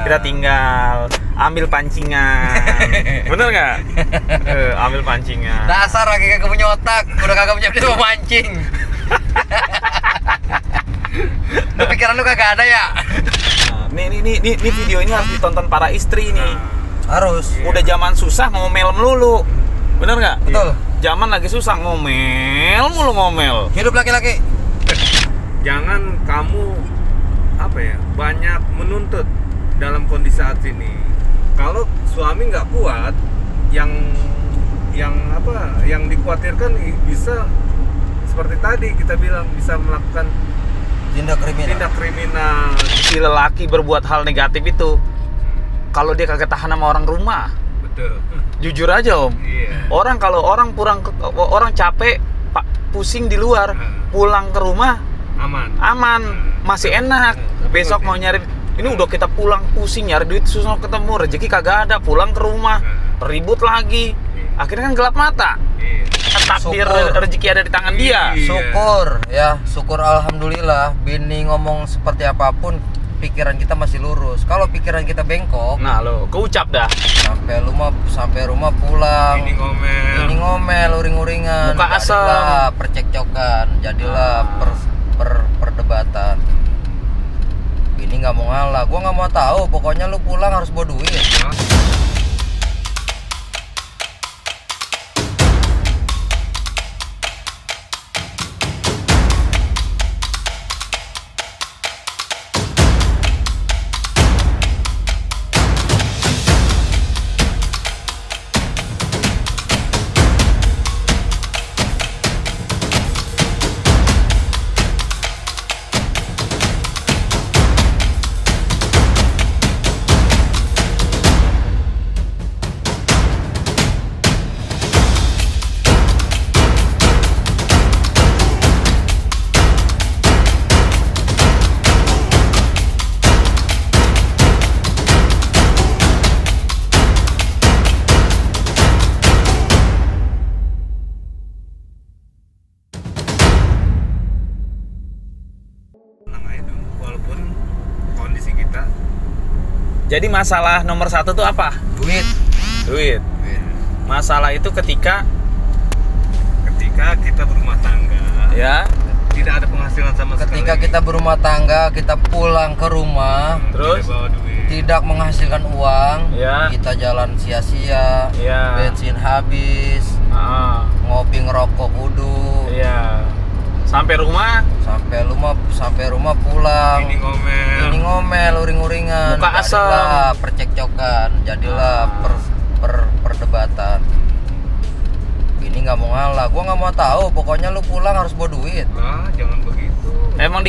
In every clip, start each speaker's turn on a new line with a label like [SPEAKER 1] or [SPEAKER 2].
[SPEAKER 1] Kita tinggal ambil pancingan. Bener nggak? Ambil pancingan.
[SPEAKER 2] Dasar lagi kagak punya otak, udah kagak punya duit mau mancing. Lu pikiran lu kagak ada ya?
[SPEAKER 1] Nah, nih video ini harus ditonton para istri nih.
[SPEAKER 2] Harus.
[SPEAKER 1] Udah zaman susah ngomel melulu. Bener nggak?
[SPEAKER 2] Betul.
[SPEAKER 1] Zaman lagi susah ngomel mulu ngomel.
[SPEAKER 2] Hidup laki-laki.
[SPEAKER 3] Jangan kamu banyak menuntut dalam kondisi saat ini. Kalau suami nggak kuat, yang dikhawatirkan bisa seperti tadi kita bilang bisa melakukan
[SPEAKER 2] Tindak kriminal.
[SPEAKER 1] Si lelaki berbuat hal negatif itu, kalau dia kagak tahan sama orang rumah.
[SPEAKER 3] Betul.
[SPEAKER 1] Jujur aja Om.
[SPEAKER 3] Iya.
[SPEAKER 1] Kalau orang capek, pusing di luar, pulang ke rumah aman, masih enak. Besok mau nyari, ini udah kita pulang pusing nyari duit susah ketemu, rezeki kagak ada, pulang ke rumah ribut lagi. Akhirnya kan gelap mata. Takdir rezeki ada di tangan dia.
[SPEAKER 2] Syukur alhamdulillah. Bini ngomong seperti apapun, pikiran kita masih lurus. Kalau pikiran kita bengkok,
[SPEAKER 1] nah lo keucap dah.
[SPEAKER 2] Sampai rumah pulang.
[SPEAKER 3] Ini
[SPEAKER 2] ngomel, uring-uringan.
[SPEAKER 1] Muka asam.
[SPEAKER 2] Percekcokan, jadilah perdebatan. Bini nggak mau ngalah, gua nggak mau tahu. Pokoknya lu pulang harus bawa duit.
[SPEAKER 3] Walaupun kondisi kita.
[SPEAKER 1] Jadi masalah nomor satu tuh apa? Duit. Masalah itu ketika
[SPEAKER 3] kita berumah tangga,
[SPEAKER 1] ya,
[SPEAKER 3] tidak ada penghasilan sama sekali.
[SPEAKER 2] Ketika kita berumah tangga, kita pulang ke rumah,
[SPEAKER 1] terus
[SPEAKER 3] tidak bawa duit,
[SPEAKER 2] tidak menghasilkan uang,
[SPEAKER 1] ya,
[SPEAKER 2] kita jalan sia-sia,
[SPEAKER 1] ya,
[SPEAKER 2] bensin habis, ngopi ngerokok kudu,
[SPEAKER 1] ya, sampai rumah
[SPEAKER 2] pulang.
[SPEAKER 3] Ini
[SPEAKER 2] ngomel, uring-uringan.
[SPEAKER 1] Muka asam.
[SPEAKER 2] Percekcokan, jadilah perdebatan. Ini nggak mau ngalah, gua nggak mau tahu. Pokoknya lu pulang harus bawa duit.
[SPEAKER 3] Jangan begitu.
[SPEAKER 1] Emang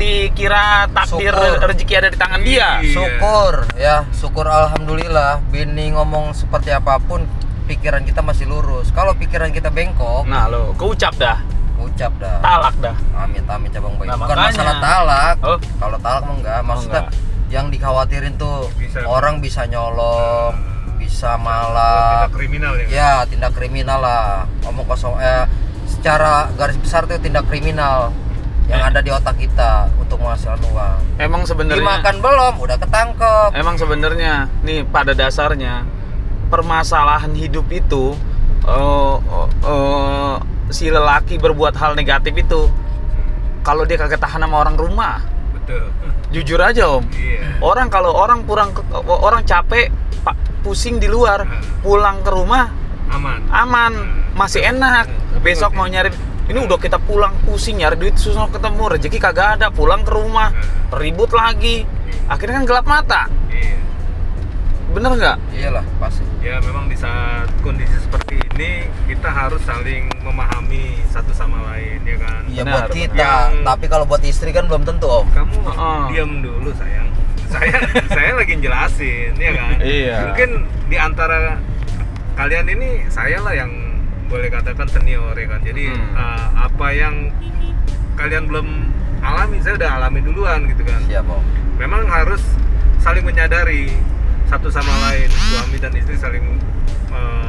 [SPEAKER 1] dikira takdir rezeki ada di tangan dia.
[SPEAKER 3] Iya.
[SPEAKER 2] Syukur alhamdulillah. Bini ngomong seperti apapun, pikiran kita masih lurus. Kalau pikiran kita bengkok,
[SPEAKER 1] Nah lo keucap dah. Talak dah.
[SPEAKER 2] Amit cabang bayi.
[SPEAKER 1] Nah,
[SPEAKER 2] Bukan
[SPEAKER 1] makanya.
[SPEAKER 2] masalah talak.
[SPEAKER 1] Oh.
[SPEAKER 2] Kalau talak mah enggak. Maksudnya yang dikhawatirin tuh orang bisa nyolong, bisa malah
[SPEAKER 3] Tindak kriminal ya.
[SPEAKER 2] Ya, tindak kriminal lah. Ngomong kosong. Secara garis besar tuh tindak kriminal yang ada di otak kita untuk menghasilkan uang.
[SPEAKER 1] Emang sebenarnya
[SPEAKER 2] Dimakan belum, udah ketangkep.
[SPEAKER 1] Emang sebenarnya nih pada dasarnya permasalahan hidup itu si lelaki berbuat hal negatif itu, kalau dia kagak tahan sama orang rumah.
[SPEAKER 3] Betul.
[SPEAKER 1] Jujur aja Om.
[SPEAKER 3] Iya.
[SPEAKER 1] Orang capek, pusing di luar, pulang ke rumah aman, masih enak. Besok mau nyari, ini udah kita pulang pusing nyari duit susah ketemu, rezeki kagak ada, pulang ke rumah ribut lagi. Akhirnya kan gelap mata.
[SPEAKER 3] Iya.
[SPEAKER 1] Bener nggak?
[SPEAKER 2] Iyalah, pasti.
[SPEAKER 3] Ya memang di saat kondisi seperti ini kita harus saling memahami satu sama lain, ya kan.
[SPEAKER 2] Iya,
[SPEAKER 1] Benar,
[SPEAKER 2] buat kita. Tapi kalau buat istri kan belum tentu, Om.
[SPEAKER 3] Kamu diam dulu sayang. Saya lagi jelasin, ya kan.
[SPEAKER 1] Iya.
[SPEAKER 3] Mungkin di antara kalian ini saya lah yang boleh katakan senior, ya kan. Jadi apa yang kalian belum alami, saya udah alami duluan gitu kan.
[SPEAKER 2] Siap, Om.
[SPEAKER 3] Memang harus saling menyadari satu sama lain, suami dan istri saling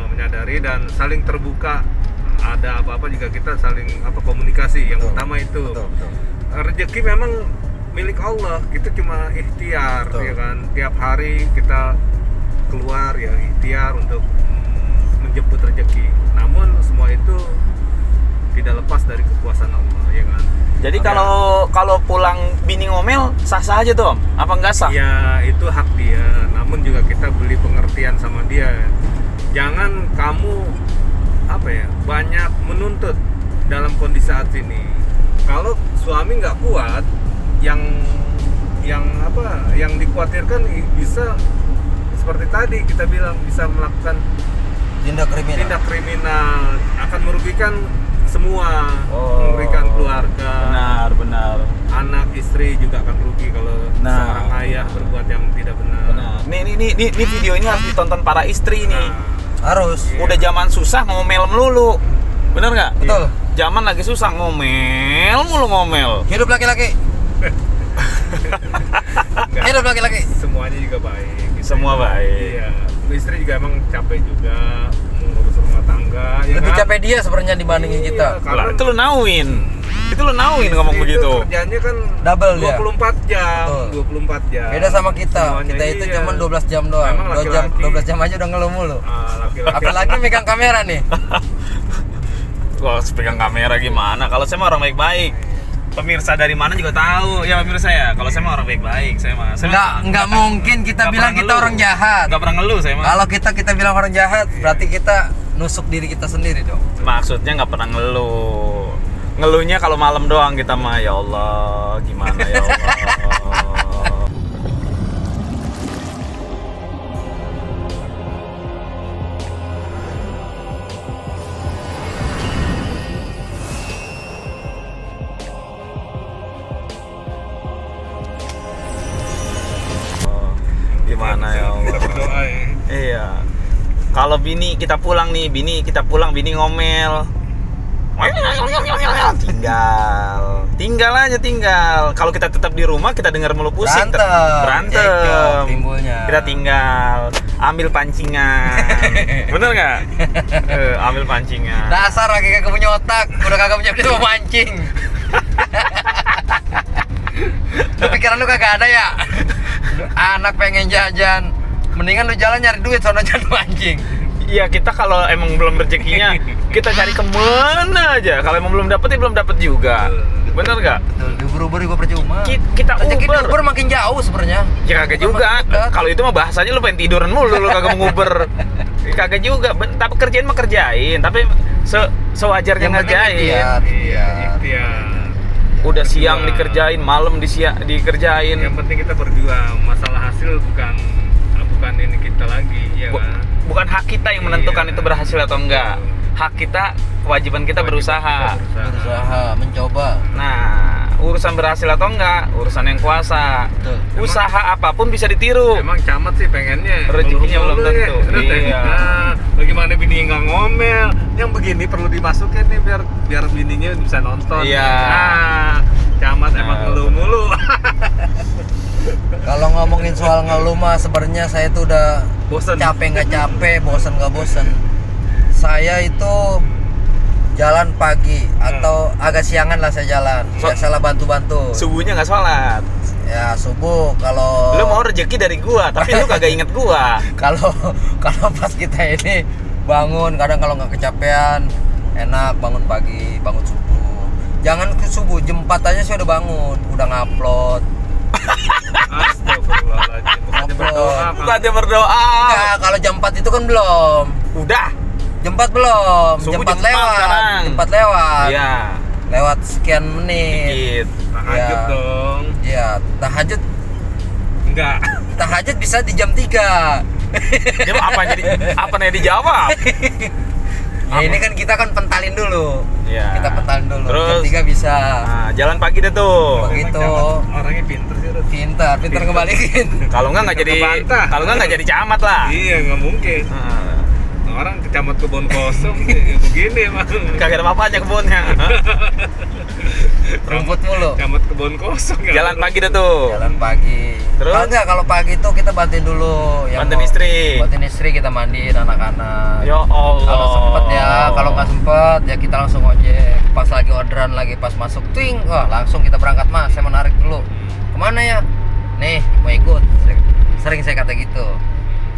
[SPEAKER 3] menyadari dan saling terbuka. Ada apa-apa juga kita saling komunikasi yang utama itu.
[SPEAKER 2] Betul.
[SPEAKER 3] Rezeki memang milik Allah, kita cuma ikhtiar.
[SPEAKER 2] Betul.
[SPEAKER 3] Ya kan, tiap hari kita keluar ya ikhtiar untuk menjemput rezeki. Namun semua itu tidak lepas dari kekuasaan Allah, ya kan.
[SPEAKER 1] Jadi kalau pulang bini ngomel sah-sah aja tuh Om? Apa enggak sah?
[SPEAKER 3] Ya itu hak dia, namun juga kita beli pengertian sama dia. Jangan kamu banyak menuntut dalam kondisi saat ini. Kalau suami nggak kuat, yang dikhawatirkan bisa seperti tadi kita bilang, bisa melakukan
[SPEAKER 2] tindak kriminal
[SPEAKER 3] akan merugikan semua, merugikan keluarga,
[SPEAKER 1] benar,
[SPEAKER 3] anak, istri juga akan rugi kalau seorang ayah berbuat yang tidak benar.
[SPEAKER 1] Nih video ini harus ditonton para istri nih.
[SPEAKER 2] Harus.
[SPEAKER 1] Udah zaman susah ngomel melulu, bener nggak?
[SPEAKER 2] Betul.
[SPEAKER 1] Zaman lagi susah ngomel mulu.
[SPEAKER 2] Hidup laki-laki. Hidup laki-laki.
[SPEAKER 3] Semuanya juga baik.
[SPEAKER 1] Semua baik.
[SPEAKER 3] Iya. Istri juga emang capek juga mengurus rumah tangga. Ya
[SPEAKER 2] Lebih
[SPEAKER 3] kan?
[SPEAKER 2] capek dia sebenarnya dibandingin kita.
[SPEAKER 1] Lah, itu lu nauin. Ngomong
[SPEAKER 3] Istri
[SPEAKER 1] begitu.
[SPEAKER 3] itu kerjanya kan
[SPEAKER 2] Double dia.
[SPEAKER 3] 24 jam.
[SPEAKER 2] Betul.
[SPEAKER 3] 24 jam.
[SPEAKER 2] Beda sama kita.
[SPEAKER 3] Semuanya
[SPEAKER 2] Kita itu
[SPEAKER 3] iya.
[SPEAKER 2] cuma 12 jam doang.
[SPEAKER 3] Memang
[SPEAKER 2] 12 jam aja udah ngeluh mulu.
[SPEAKER 3] Laki-laki.
[SPEAKER 2] Apalagi megang kamera nih.
[SPEAKER 1] Wah, pegang kamera gimana? Kalau saya mah orang baik-baik. Pemirsa dari mana juga tahu. Ya pemirsa ya, kalau saya mah orang baik-baik. Saya
[SPEAKER 2] Nggak mungkin kita bilang kita orang jahat.
[SPEAKER 1] Nggak pernah ngeluh saya mah.
[SPEAKER 2] Kalau kita bilang orang jahat, berarti kita nusuk diri kita sendiri dong.
[SPEAKER 1] Maksudnya nggak pernah ngeluh. Ngeluhnya kalau malam doang kita mah, ya Allah, gimana ya Allah. Gimana ya Allah.
[SPEAKER 3] Kita berdoa ya.
[SPEAKER 1] Iya. Kalau bini kita pulang, bini ngomel. Tinggal. Kalau kita tetap di rumah, kita dengar mulu pusing. Berantem.
[SPEAKER 2] Cekcok timbulnya.
[SPEAKER 1] Kita tinggal ambil pancingan. Bener nggak? Ambil pancingan.
[SPEAKER 2] Dasar lagi kagak punya otak, udah kagak punya duit mau mancing. Lu pikiran lu kagak ada ya? Anak pengen jajan, mendingan lu jalan nyari duit sono jangan mancing.
[SPEAKER 1] Iya, kita kalau emang belum rezekinya, kita cari kemana aja. Kalau emang belum dapet, ya belum dapet juga. Bener nggak?
[SPEAKER 2] Betul, Uber juga percuma.
[SPEAKER 1] Kita
[SPEAKER 2] Rezeki
[SPEAKER 1] Uber.
[SPEAKER 2] Uber makin jauh sebenarnya.
[SPEAKER 1] Ya kagak juga. Kalau itu mah bahasanya lu pengen tiduran mulu, lu kagak mau nguber. Kagak juga. Tapi kerjain mah kerjain. Tapi sewajarnya ngerjain.
[SPEAKER 3] Ikhtiar.
[SPEAKER 1] Udah siang dikerjain, malam dikerjain.
[SPEAKER 3] Yang penting kita berjuang. Masalah hasil bukan ini kita lagi, ya kan?
[SPEAKER 1] Bukan hak kita yang menentukan itu berhasil atau enggak. Hak kita, kewajiban kita berusaha.
[SPEAKER 2] Mencoba.
[SPEAKER 1] Nah, urusan berhasil atau enggak, urusan yang kuasa.
[SPEAKER 2] Betul.
[SPEAKER 1] Usaha apapun bisa ditiru.
[SPEAKER 3] Emang camat sih pengennya
[SPEAKER 1] Rezekinya belum tentu. Iya.
[SPEAKER 3] Bagaimana bini nggak ngomel? Yang begini perlu dimasukin nih biar bininya bisa nonton.
[SPEAKER 1] Iya.
[SPEAKER 3] Camat emang ngeluh mulu.
[SPEAKER 2] Kalau ngomongin soal ngeluh mah sebenarnya saya tuh udah
[SPEAKER 3] Bosen.
[SPEAKER 2] capek nggak capek, bosen nggak bosen. Saya itu jalan pagi atau agak siangan lah saya jalan. Biasalah bantu-bantu.
[SPEAKER 1] Subuhnya nggak sholat.
[SPEAKER 2] Ya subuh kalau
[SPEAKER 1] Lu mau rezeki dari gua, tapi lu kagak inget gua.
[SPEAKER 2] kalau pas kita ini bangun, kadang kalau nggak kecapean enak bangun pagi, bangun subuh. Jangan ke subuh, jam 4 aja saya udah bangun, udah ngupload.
[SPEAKER 3] Astagfirullahaladzim.
[SPEAKER 1] Bukannya berdoa.
[SPEAKER 2] Enggak, kalau jam 4 itu kan belum.
[SPEAKER 1] Udah.
[SPEAKER 2] Jam 4 belum.
[SPEAKER 1] Subuh
[SPEAKER 2] Jam 4
[SPEAKER 1] jam 4
[SPEAKER 2] lewat.
[SPEAKER 1] sekarang.
[SPEAKER 2] Jam 4 lewat.
[SPEAKER 1] Iya.
[SPEAKER 2] Lewat sekian menit.
[SPEAKER 1] Dikit.
[SPEAKER 3] Tahajud
[SPEAKER 2] Ya.
[SPEAKER 3] dong.
[SPEAKER 2] Iya, tahajud
[SPEAKER 3] Enggak.
[SPEAKER 2] tahajud bisa di jam 3.
[SPEAKER 1] Dia apa nih dijawab?
[SPEAKER 2] Ya ini kan kita kan pentalin dulu.
[SPEAKER 1] Iya.
[SPEAKER 2] Kita pentalin dulu.
[SPEAKER 1] Terus?
[SPEAKER 2] Jam 3 bisa.
[SPEAKER 1] Nah, jalan pagi deh tuh.
[SPEAKER 2] Begitu.
[SPEAKER 3] Emang camat orangnya pinter sih, Rut.
[SPEAKER 2] Pintar ngebalikin.
[SPEAKER 1] Kalau nggak jadi,
[SPEAKER 3] Kebantah.
[SPEAKER 1] kalau nggak jadi camat lah.
[SPEAKER 3] Iya, nggak mungkin.
[SPEAKER 1] Nah,
[SPEAKER 3] Orang kecamat kebun kosong ya begini emang.
[SPEAKER 1] kagak ada apa-apa aja kebunnya.
[SPEAKER 2] Rumput mulu.
[SPEAKER 3] Camat kebun kosong ya.
[SPEAKER 1] Jalan pagi deh tuh.
[SPEAKER 2] Jalan pagi.
[SPEAKER 1] Terus?
[SPEAKER 2] Kalau pagi itu kita bantuin dulu.
[SPEAKER 1] Bantuin istri.
[SPEAKER 2] Bantuin istri, kita mandiin anak-anak.
[SPEAKER 1] Ya Allah.
[SPEAKER 2] Kalau sempet ya, kalau nggak sempet ya kita langsung ojek. Pas lagi orderan lagi pas masuk ting, wah langsung kita berangkat mas. Saya menarik dulu. kemana ya? Nih mau ikut. Sering saya kata gitu.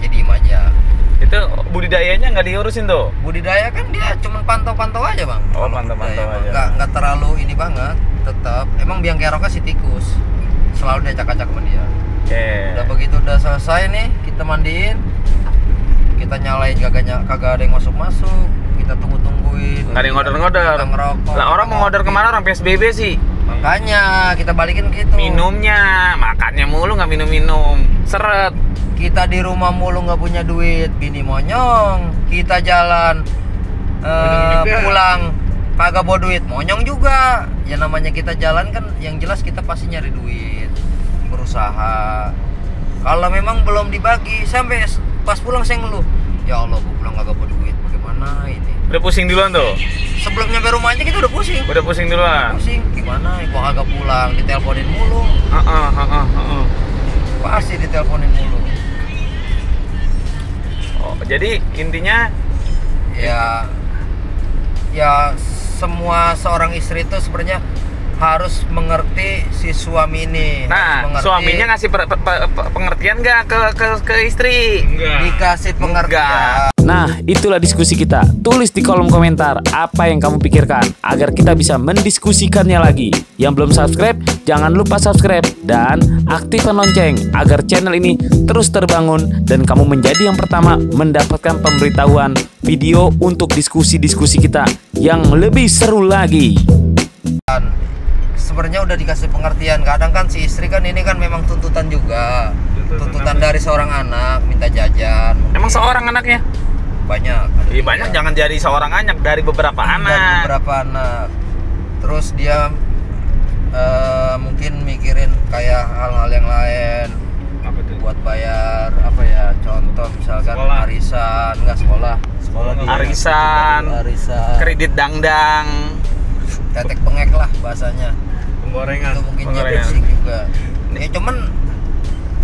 [SPEAKER 2] Jadi diem aja.
[SPEAKER 1] Itu budidayanya nggak diurusin tuh?
[SPEAKER 2] Budidaya kan dia cuma pantau-pantau aja bang.
[SPEAKER 1] Oh, pantau-pantau aja.
[SPEAKER 2] Nggak terlalu ini banget. Tetap emang biang keroknya si tikus. Selalu dia acak-acak sama dia. Udah begitu udah selesai nih, kita mandiin, kita nyalain kagak ada yang masuk, kita tungguin.
[SPEAKER 1] Nggak ada yang ngorder. Lah orang mau ngorder kemana, orang PSBB sih.
[SPEAKER 2] Makanya kita balikin gitu.
[SPEAKER 1] Minumnya, makannya mulu nggak minum. Seret.
[SPEAKER 2] Kita di rumah mulu nggak punya duit, bini monyong. Kita jalan pulang kagak bawa duit, monyong juga. Ya namanya kita jalan kan, yang jelas kita pasti nyari duit, berusaha. Kalau memang belum dibagi, sampai pas pulang saya ngeluh, ya Allah gue pulang kagak bawa duit, bagaimana ini?
[SPEAKER 1] Udah pusing duluan tuh?
[SPEAKER 2] Sebelum nyampe rumah aja kita udah pusing.
[SPEAKER 1] Udah pusing duluan?
[SPEAKER 2] Pusing, gimana? Gue kagak pulang, diteleponin mulu. Pasti diteleponin mulu.
[SPEAKER 1] Oh, jadi intinya
[SPEAKER 2] ya semua seorang istri itu sebenarnya harus mengerti si suami ini.
[SPEAKER 1] Nah, suaminya ngasih pengertian nggak ke istri?
[SPEAKER 3] Enggak.
[SPEAKER 2] Dikasih pengertian.
[SPEAKER 4] Nah, itulah diskusi kita. Tulis di kolom komentar apa yang kamu pikirkan agar kita bisa mendiskusikannya lagi. Yang belum subscribe, jangan lupa subscribe dan aktifkan lonceng agar channel ini terus terbangun dan kamu menjadi yang pertama mendapatkan pemberitahuan video untuk diskusi-diskusi kita yang lebih seru lagi.
[SPEAKER 2] Sebenarnya udah dikasih pengertian. Kadang kan si istri kan ini kan memang tuntutan juga. Tuntutan dari seorang anak, minta jajan.
[SPEAKER 1] Emang seorang anaknya?
[SPEAKER 2] Banyak.
[SPEAKER 1] Iya banyak, jangan jadi seorang anak, dari beberapa anak.
[SPEAKER 2] Dari beberapa anak. Terus dia mungkin mikirin kayak hal-hal yang lain.
[SPEAKER 3] Apa tuh?
[SPEAKER 2] Buat bayar apa ya? Contoh misalkan
[SPEAKER 3] Sekolah.
[SPEAKER 2] arisan, enggak sekolah.
[SPEAKER 1] Arisan, kredit dangdang,
[SPEAKER 2] tetek bengek lah bahasanya.
[SPEAKER 3] Penggorengan.
[SPEAKER 2] Itu mungkin dia
[SPEAKER 1] Penggorengan.
[SPEAKER 2] pusing juga. Ya cuman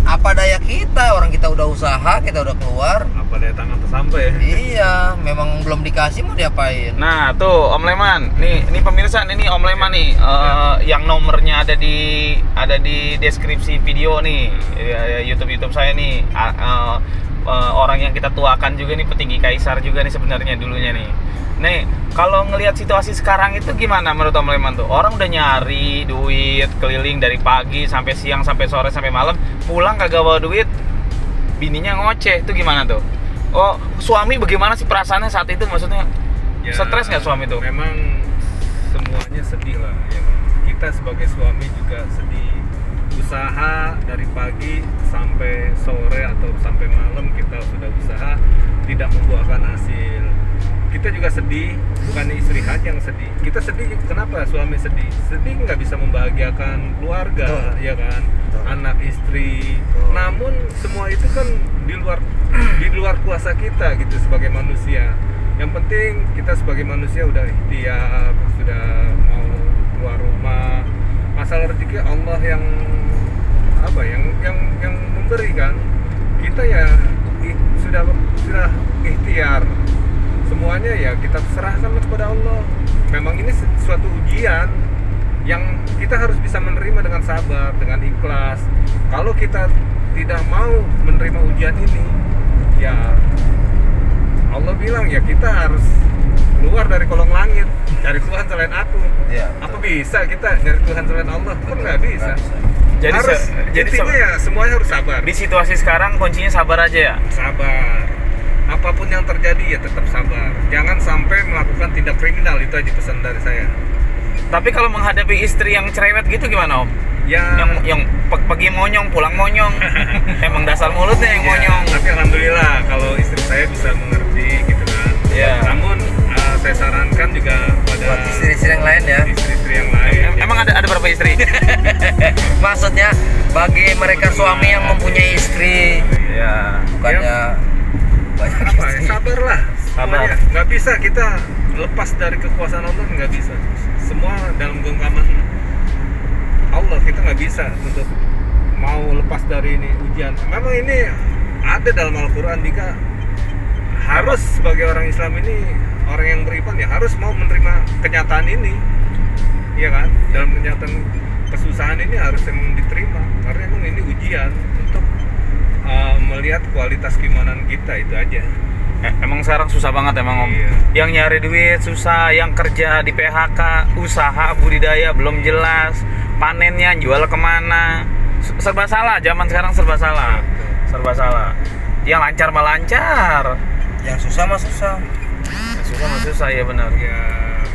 [SPEAKER 2] apa daya kita, orang kita udah usaha, kita udah keluar.
[SPEAKER 3] Apa daya tangan tersampai ya?
[SPEAKER 2] Iya, memang belum dikasih mau diapain.
[SPEAKER 1] Nah tuh Om Leman, nih pemirsa, ini Om Leman nih, yang nomornya ada di deskripsi video nih, YouTube saya nih, orang yang kita tuakan juga nih, petinggi kaisar juga nih sebenarnya dulunya nih. Nih kalau ngelihat situasi sekarang itu gimana menurut Om Leman tuh? Orang udah nyari duit keliling dari pagi sampai siang sampai sore sampai malam, pulang kagak bawa duit, bininya ngoceh, itu gimana tuh? Oh, suami bagaimana sih perasaannya saat itu? Maksudnya
[SPEAKER 3] Ya,
[SPEAKER 1] stres nggak suami tuh?
[SPEAKER 3] Memang semuanya sedih lah ya. Kita sebagai suami juga sedih. Usaha dari pagi sampai sore atau sampai malam kita sudah usaha, tidak membuahkan hasil. Kita juga sedih, bukannya istri aja yang sedih. Kita sedih, kenapa suami sedih? Sedih nggak bisa membahagiakan keluarga, ya kan? Anak, istri. Namun semua itu kan di luar kuasa kita gitu sebagai manusia. Yang penting kita sebagai manusia udah ikhtiar, sudah mau keluar rumah. Masalah rezeki Allah yang memberi kan. Kita ya sudah ikhtiar. Semuanya ya kita serahkan kepada Allah. Memang ini suatu ujian yang kita harus bisa menerima dengan sabar, dengan ikhlas. Kalau kita tidak mau menerima ujian ini, ya Allah bilang ya kita harus keluar dari kolong langit, cari Tuhan selain aku.
[SPEAKER 2] Iya,
[SPEAKER 3] Apa bisa kita nyari Tuhan selain Allah? Kan nggak bisa.
[SPEAKER 1] Jadi
[SPEAKER 3] Intinya ya semuanya harus sabar.
[SPEAKER 1] Di situasi sekarang kuncinya sabar aja ya.
[SPEAKER 3] Sabar. Apapun yang terjadi ya tetap sabar. Jangan sampai melakukan tindak kriminal, itu aja pesan dari saya.
[SPEAKER 1] Tapi kalau menghadapi istri yang cerewet gitu gimana Om?
[SPEAKER 3] Ya,
[SPEAKER 1] Yang pagi monyong, pulang monyong. Emang dasar mulutnya yang monyong.
[SPEAKER 3] Tapi alhamdulillah kalau istri saya bisa mengerti gitu kan.
[SPEAKER 1] Ya.
[SPEAKER 3] Namun saya sarankan juga pada
[SPEAKER 2] Buat istri-istri yang lain ya.
[SPEAKER 3] Istri-istri yang lain.
[SPEAKER 1] Emang ada berapa istri?
[SPEAKER 2] Maksudnya bagi mereka suami yang mempunyai istri,
[SPEAKER 1] Ya.
[SPEAKER 2] bukannya banyak
[SPEAKER 3] Apa ya?
[SPEAKER 2] istri.
[SPEAKER 3] Sabarlah.
[SPEAKER 1] Sabar.
[SPEAKER 3] Semuanya. Nggak bisa kita lepas dari kekuasaan Allah, nggak bisa. Semua dalam genggaman Allah, kita nggak bisa untuk mau lepas dari ini ujian. Memang ini ada dalam Al-Quran juga. Harus sebagai orang Islam ini, orang yang beriman ya harus mau menerima kenyataan ini, iya kan? Dalam kenyataan kesusahan ini harus yang diterima. karena emang ini ujian untuk melihat kualitas keimanan kita, itu aja.
[SPEAKER 1] Emang sekarang susah banget emang Om.
[SPEAKER 3] Iya.
[SPEAKER 1] Yang nyari duit susah, yang kerja di PHK, usaha budidaya belum jelas, panennya jual kemana, serba salah. Zaman sekarang serba salah, serba salah. Yang lancar mah lancar,
[SPEAKER 2] Yang susah mah susah.
[SPEAKER 1] yang susah mah susah, ya benar.
[SPEAKER 3] Ya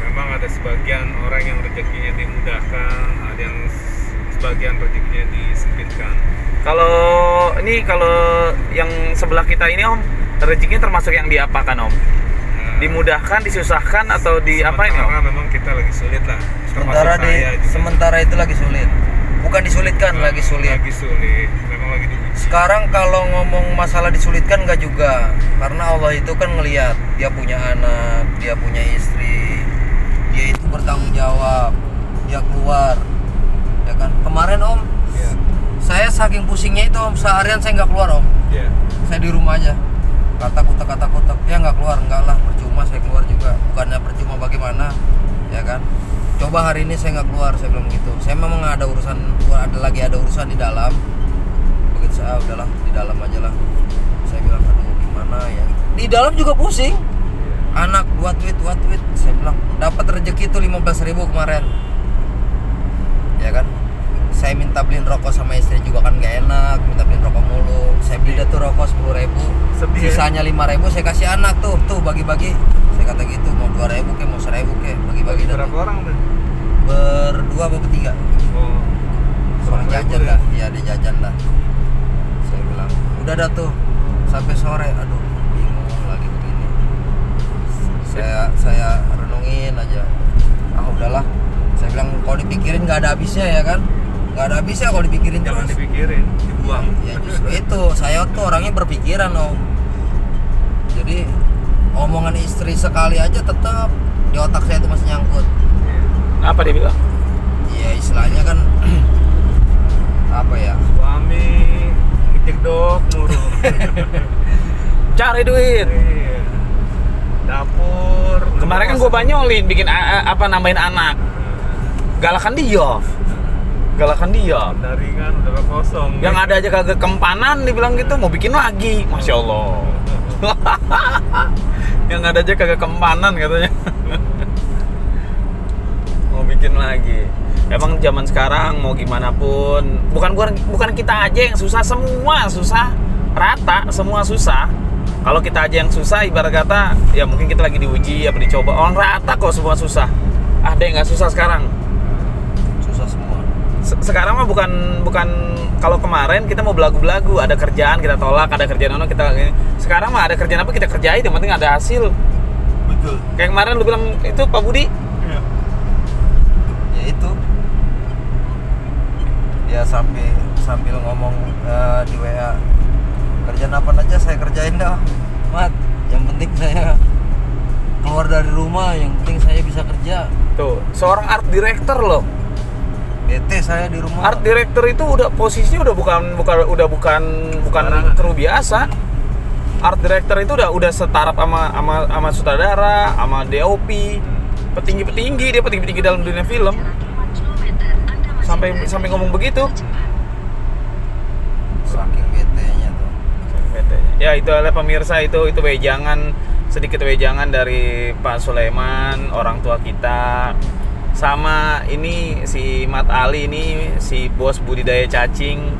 [SPEAKER 3] memang ada sebagian orang yang rezekinya dimudahkan, ada yang sebagian rezekinya disempitkan.
[SPEAKER 1] Kalau yang sebelah kita ini Om, rezekinya termasuk yang diapakan Om? Dimudahkan, disusahkan, atau di apa ini Om?
[SPEAKER 3] Sementara memang kita lagi sulit lah.
[SPEAKER 2] Sementara itu lagi sulit. Bukan disulitkan, lagi sulit.
[SPEAKER 3] Lagi sulit. Memang lagi diuji.
[SPEAKER 2] Sekarang kalau ngomong masalah disulitkan nggak juga, karena Allah itu kan ngelihat dia punya anak, dia punya istri, dia itu bertanggung jawab, dia keluar, ya kan. Kemarin Om,
[SPEAKER 3] Iya.
[SPEAKER 2] saya saking pusingnya itu Om, seharian saya nggak keluar Om,
[SPEAKER 3] Iya.
[SPEAKER 2] saya di rumah aja, kata kutek, ya nggak keluar, enggak lah, percuma saya keluar juga, bukannya percuma bagaimana, ya kan. Coba hari ini saya nggak keluar, saya bilang gitu. Saya memang ada urusan di dalam. Begitu saya udahlah di dalam aja lah. Saya bilang aduh gimana ya. Di dalam juga pusing. Anak buat duit. Saya bilang dapat rezeki itu 15.000 kemarin. Ya kan. Saya minta beliin rokok sama istri juga kan gak enak, minta beliin rokok mulu. Saya beli dah tuh rokok 10.000.
[SPEAKER 3] Sedih, ya?
[SPEAKER 2] Sisanya 5.000 saya kasih anak tuh bagi-bagi. Saya kata gitu, mau 2.000 ke mau 1.000 ke bagi-bagi dah.
[SPEAKER 3] Berapa orang tuh?
[SPEAKER 2] Berdua apa bertiga?
[SPEAKER 3] Oh.
[SPEAKER 2] Soal jajan
[SPEAKER 3] ya?
[SPEAKER 2] dah, iya dia jajan dah. Saya bilang, udah dah tuh sampai sore. Aduh, bingung lagi begini. Saya renungin aja. Ah udahlah. Saya bilang kalau dipikirin nggak ada habisnya ya kan? Nggak ada habisnya kalau dipikirin
[SPEAKER 3] Jangan
[SPEAKER 2] terus.
[SPEAKER 3] dipikirin, dibuang.
[SPEAKER 2] Ya justru itu, saya tuh orangnya berpikiran Om. Jadi omongan istri sekali aja tetap di otak saya tuh masih nyangkut.
[SPEAKER 1] Apa dia bilang?
[SPEAKER 2] Ya istilahnya kan apa ya?
[SPEAKER 3] Suami ngecekdok mulu.
[SPEAKER 1] Cari duit.
[SPEAKER 3] Iya. Dapur.
[SPEAKER 1] Kemarin kan gue banyolin bikin nambahin anak. Galakan dia.
[SPEAKER 3] Daringan udah kosong.
[SPEAKER 1] Yang ada aja kagak kempanan dibilang gitu, mau bikin lagi. Masya Allah. Yang ada aja kagak kempanan katanya. Mau bikin lagi. Emang zaman sekarang mau gimana pun, bukan kita aja yang susah, semua susah, rata, semua susah. Kalau kita aja yang susah, ibarat kata, ya mungkin kita lagi diuji, apa dicoba. Orang rata kok semua susah. Ada yang nggak susah sekarang?
[SPEAKER 2] Susah semua.
[SPEAKER 1] Sekarang mah bukan kalau kemarin kita mau belagu-belagu, ada kerjaan kita tolak, ada kerjaan kita. Sekarang mah ada kerjaan apa kita kerjain, yang penting ada hasil.
[SPEAKER 3] Betul.
[SPEAKER 1] Kayak kemarin lu bilang itu Pak Budi.
[SPEAKER 3] Iya.
[SPEAKER 2] Ya itu. Ya sambil ngomong di WA, kerjaan apa aja saya kerjain dah, Mat. Yang penting saya keluar dari rumah, yang penting saya bisa kerja.
[SPEAKER 1] Tuh, seorang art director loh.
[SPEAKER 2] Bete saya di rumah.
[SPEAKER 1] Art director itu udah posisinya udah bukan kru biasa. Art director itu udah setaraf sama sutradara, sama DOP, petinggi dalam dunia film. Sampai ngomong begitu.
[SPEAKER 2] Saking betenya tuh.
[SPEAKER 1] Ya itu oleh pemirsa, itu sedikit wejangan dari Pak Sulaiman, orang tua kita. Sama ini si Mat Ali ini, si bos budidaya cacing.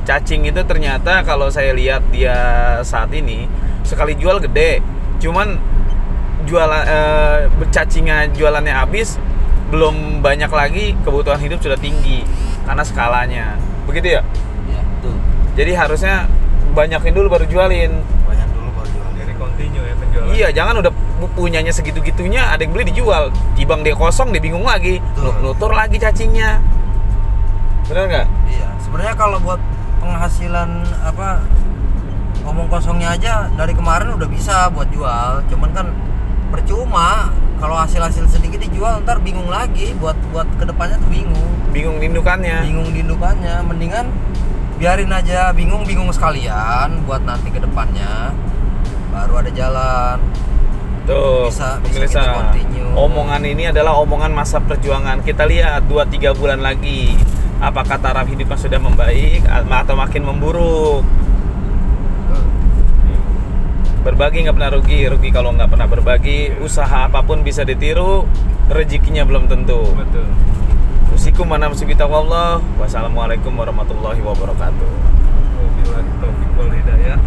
[SPEAKER 1] Cacing itu ternyata kalau saya lihat dia saat ini sekali jual gede, cuman jualannya habis, belum banyak lagi, kebutuhan hidup sudah tinggi karena skalanya. Begitu ya?
[SPEAKER 2] Iya, betul.
[SPEAKER 1] Jadi harusnya banyakin dulu baru jualin.
[SPEAKER 2] Banyak dulu baru jual.
[SPEAKER 3] Jadi continue ya penjualan.
[SPEAKER 1] Iya, jangan udah punyanya segitu-gitunya ada yang beli dijual. Tibang dia kosong, dia bingung lagi. Nutur lagi cacingnya. Benar nggak?
[SPEAKER 2] Iya, sebenarnya kalau buat penghasilan ngomong kosongnya aja dari kemarin udah bisa buat jual, cuman kan percuma kalau hasil sedikit dijual, ntar bingung lagi buat kedepannya tuh bingung
[SPEAKER 1] Indukannya.
[SPEAKER 2] Mendingan biarin aja bingung sekalian buat nanti kedepannya baru ada jalan.
[SPEAKER 1] Tuh,
[SPEAKER 2] bisa
[SPEAKER 1] pemirsa,
[SPEAKER 2] kita continue.
[SPEAKER 1] omongan ini adalah omongan masa perjuangan. Kita lihat 2-3 bulan lagi apakah taraf hidupnya sudah membaik atau makin memburuk. Berbagi nggak pernah rugi, rugi kalau nggak pernah berbagi. Usaha apapun bisa ditiru, rezekinya belum tentu.
[SPEAKER 3] Betul.
[SPEAKER 1] Usikum wa nafsi bitaqwallah. Wassalamualaikum warahmatullahi wabarakatuh.
[SPEAKER 3] Wabillahi taufiq wal hidayah.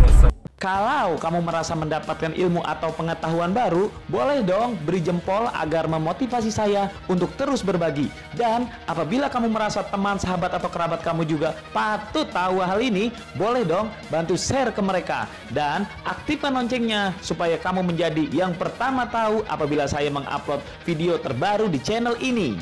[SPEAKER 4] Kalau kamu merasa mendapatkan ilmu atau pengetahuan baru, boleh dong beri jempol agar memotivasi saya untuk terus berbagi. Dan apabila kamu merasa teman, sahabat, atau kerabat kamu juga patut tahu hal ini, boleh dong bantu share ke mereka. Dan aktifkan loncengnya supaya kamu menjadi yang pertama tahu apabila saya mengupload video terbaru di channel ini.